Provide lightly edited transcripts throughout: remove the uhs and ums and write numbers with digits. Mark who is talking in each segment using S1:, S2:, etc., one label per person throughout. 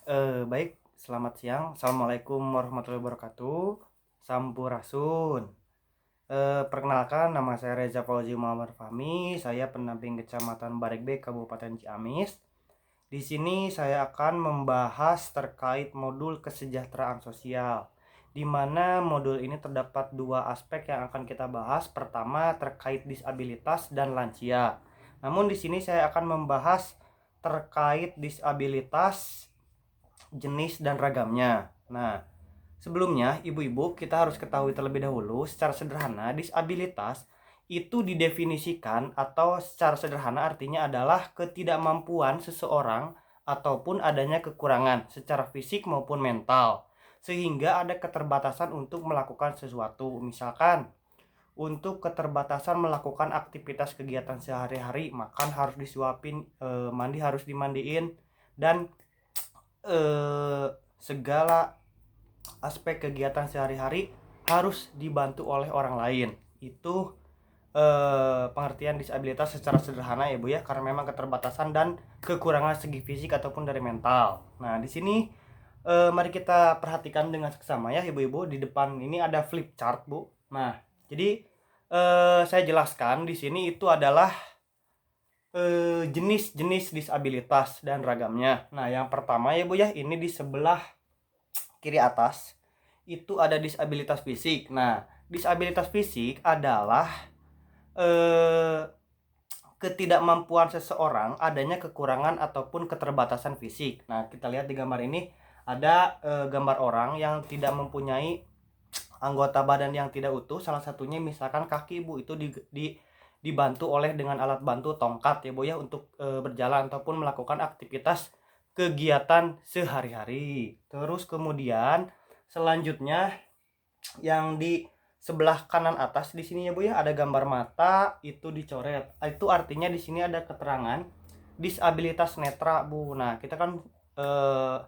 S1: Baik, selamat siang. Assalamualaikum warahmatullahi wabarakatuh. Sampurasun. Perkenalkan, nama saya Reza Fauzi Muhammad Fahmi. Saya pendamping Kecamatan Barekbe, Kabupaten Ciamis. Di sini saya akan membahas terkait modul kesejahteraan sosial, di mana modul ini terdapat dua aspek yang akan kita bahas. Pertama, terkait disabilitas dan lansia. Namun di sini saya akan membahas terkait disabilitas, jenis dan ragamnya. Nah, sebelumnya ibu-ibu kita harus ketahui terlebih dahulu secara sederhana disabilitas itu didefinisikan atau secara sederhana artinya adalah ketidakmampuan seseorang ataupun adanya kekurangan secara fisik maupun mental sehingga ada keterbatasan untuk melakukan sesuatu. Misalkan untuk keterbatasan melakukan aktivitas kegiatan sehari-hari, makan harus disuapin, mandi harus dimandiin, dan eh, segala aspek kegiatan sehari-hari harus dibantu oleh orang lain. Itu pengertian disabilitas secara sederhana ya Bu ya, karena memang keterbatasan dan kekurangan segi fisik ataupun dari mental. Nah, di sini mari kita perhatikan dengan seksama ya Ibu-ibu. Di depan ini ada flip chart Bu. Nah, jadi saya jelaskan di sini itu adalah jenis-jenis disabilitas dan ragamnya. Nah, yang pertama ya Bu ya, ini di sebelah kiri atas itu ada disabilitas fisik. Nah, disabilitas fisik adalah eh, ketidakmampuan seseorang, adanya kekurangan ataupun keterbatasan fisik. Nah, kita lihat di gambar ini ada gambar orang yang tidak mempunyai anggota badan yang tidak utuh. Salah satunya misalkan kaki Bu, itu dibantu oleh dengan alat bantu tongkat ya Bu ya untuk berjalan ataupun melakukan aktivitas kegiatan sehari-hari. Terus kemudian selanjutnya yang di sebelah kanan atas di sini ya Bu ya ada gambar mata itu dicoret. Itu artinya di sini ada keterangan disabilitas netra Bu. Nah, kita kan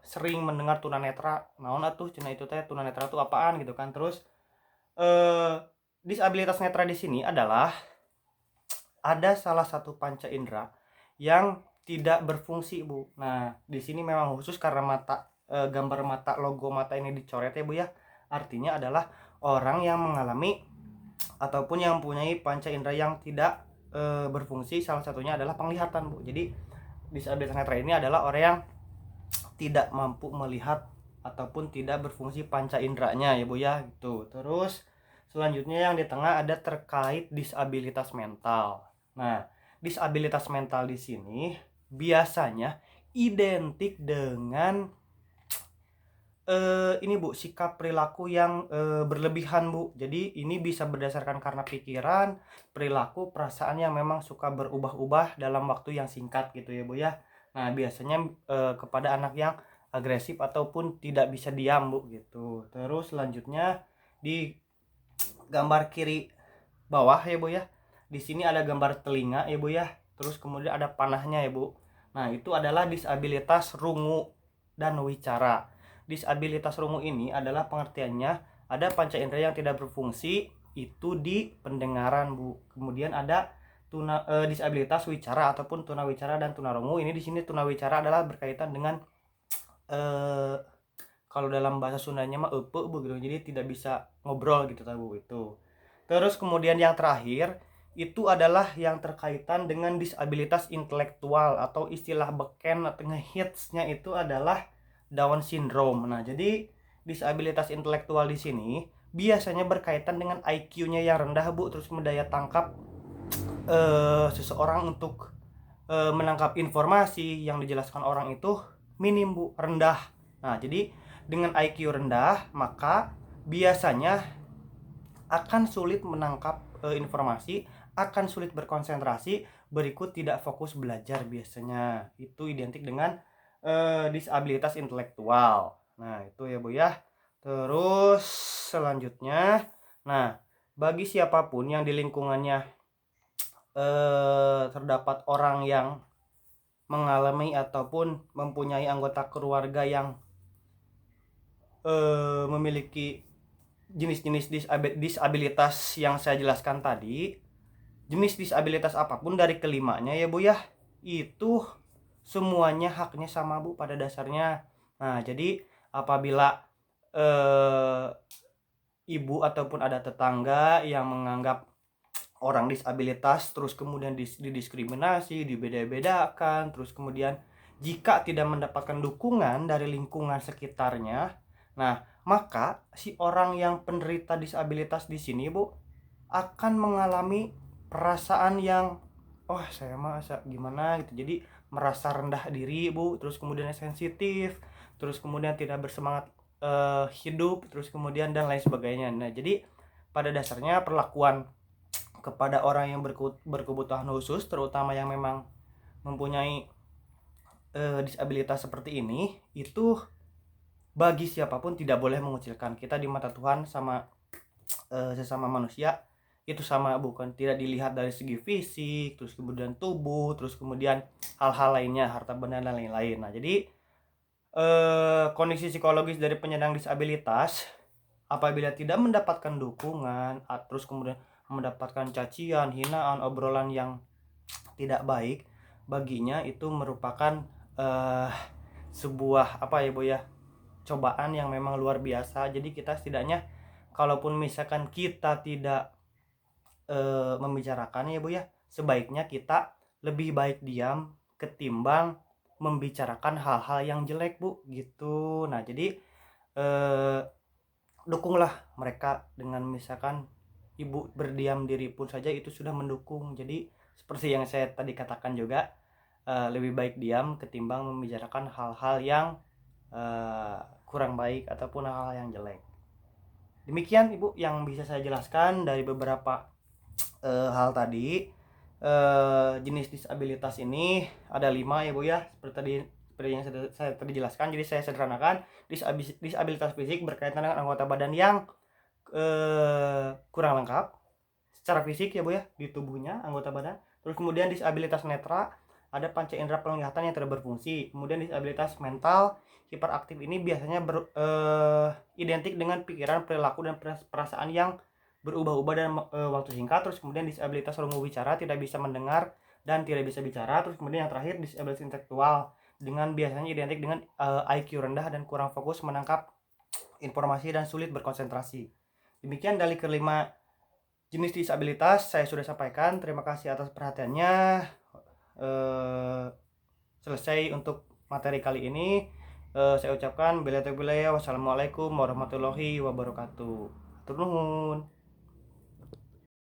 S1: sering mendengar tunanetra. Naon atuh cenah itu teh tunanetra itu apaan gitu kan. Terus disabilitas netra di sini adalah ada salah satu panca indera yang tidak berfungsi Bu. Nah, di sini memang khusus karena mata, gambar mata, logo mata ini dicoret ya Bu ya. Artinya adalah orang yang mengalami ataupun yang mempunyai panca indera yang tidak berfungsi, salah satunya adalah penglihatan Bu. Jadi disabilitas netra ini adalah orang yang tidak mampu melihat ataupun tidak berfungsi panca inderanya ya Bu ya gitu. Terus selanjutnya yang di tengah ada terkait disabilitas mental. Nah, disabilitas mental di sini biasanya identik dengan ini Bu, sikap perilaku yang berlebihan Bu. Jadi ini bisa berdasarkan karena pikiran, perilaku, perasaan yang memang suka berubah-ubah dalam waktu yang singkat gitu ya Bu ya. Nah, biasanya kepada anak yang agresif ataupun tidak bisa diam Bu gitu. Terus selanjutnya di gambar kiri bawah ya Bu ya. Di sini ada gambar telinga ya Bu ya. Terus kemudian ada panahnya ya Bu. Nah, itu adalah disabilitas rungu dan wicara. Disabilitas rungu ini adalah pengertiannya ada panca indera yang tidak berfungsi itu di pendengaran Bu. Kemudian ada disabilitas wicara ataupun tunawicara dan tunarungu. Ini di sini tunawicara adalah berkaitan dengan eh, kalau dalam bahasa Sundanya mah eupe Bu gitu. Jadi tidak bisa ngobrol gitu tahu itu. Terus kemudian yang terakhir itu adalah yang terkaitan dengan disabilitas intelektual atau istilah beken atau ngehitsnya itu adalah Down syndrome. Nah, jadi disabilitas intelektual di sini biasanya berkaitan dengan IQ-nya yang rendah Bu, terus daya tangkap seseorang untuk menangkap informasi yang dijelaskan orang itu minim Bu, rendah. Nah, jadi dengan IQ rendah maka biasanya akan sulit menangkap informasi, akan sulit berkonsentrasi, berikut tidak fokus belajar biasanya. Itu identik dengan disabilitas intelektual. Nah, itu ya Bu ya. Terus selanjutnya, nah, bagi siapapun yang di lingkungannya terdapat orang yang mengalami ataupun mempunyai anggota keluarga yang memiliki jenis-jenis disabilitas yang saya jelaskan tadi, jenis disabilitas apapun dari kelimanya ya Bu ya, itu semuanya haknya sama Bu pada dasarnya. Nah, jadi apabila eh, ibu ataupun ada tetangga yang menganggap orang disabilitas terus kemudian didiskriminasi, dibeda-bedakan, terus kemudian jika tidak mendapatkan dukungan dari lingkungan sekitarnya, nah maka si orang yang penderita disabilitas di sini Bu akan mengalami perasaan yang saya masa gimana gitu, jadi merasa rendah diri Bu, terus kemudian sensitif, terus kemudian tidak bersemangat hidup, terus kemudian dan lain sebagainya. Nah jadi pada dasarnya perlakuan kepada orang yang berkebutuhan khusus, terutama yang memang mempunyai disabilitas seperti ini, itu bagi siapapun tidak boleh mengucilkan. Kita di mata Tuhan sama sesama manusia itu sama, bukan tidak dilihat dari segi fisik, terus kemudian tubuh, terus kemudian hal-hal lainnya, harta benda dan lain-lain. Nah jadi kondisi psikologis dari penyandang disabilitas apabila tidak mendapatkan dukungan, terus kemudian mendapatkan cacian, hinaan, obrolan yang tidak baik, baginya itu merupakan eh, sebuah apa ya Bu ya, cobaan yang memang luar biasa. Jadi kita setidaknya kalaupun misalkan kita tidak membicarakan ya Bu ya, sebaiknya kita lebih baik diam ketimbang membicarakan hal-hal yang jelek Bu gitu. Nah jadi eh, dukunglah mereka dengan misalkan ibu berdiam diri pun saja itu sudah mendukung. Jadi seperti yang saya tadi katakan juga, lebih baik diam ketimbang membicarakan hal-hal yang kurang baik ataupun hal-hal yang jelek. Demikian Ibu yang bisa saya jelaskan dari beberapa hal tadi. Jenis disabilitas ini ada 5 ya Bu ya, seperti yang saya tadi jelaskan. Jadi saya sederhanakan, disabilitas fisik berkaitan dengan anggota badan yang kurang lengkap secara fisik ya Bu ya, di tubuhnya anggota badan. Terus kemudian disabilitas netra, ada panca indera penglihatan yang tidak berfungsi. Kemudian disabilitas mental hiperaktif ini biasanya identik dengan pikiran, perilaku dan perasaan yang berubah-ubah dalam waktu singkat. Terus kemudian disabilitas lumpuh bicara, tidak bisa mendengar dan tidak bisa bicara. Terus kemudian yang terakhir disabilitas intelektual, dengan biasanya identik dengan IQ rendah dan kurang fokus menangkap informasi dan sulit berkonsentrasi. Demikian dari kelima jenis disabilitas saya sudah sampaikan. Terima kasih atas perhatiannya. Selesai untuk materi kali ini. Saya ucapkan wassalamualaikum warahmatullahi wabarakatuh. Turun.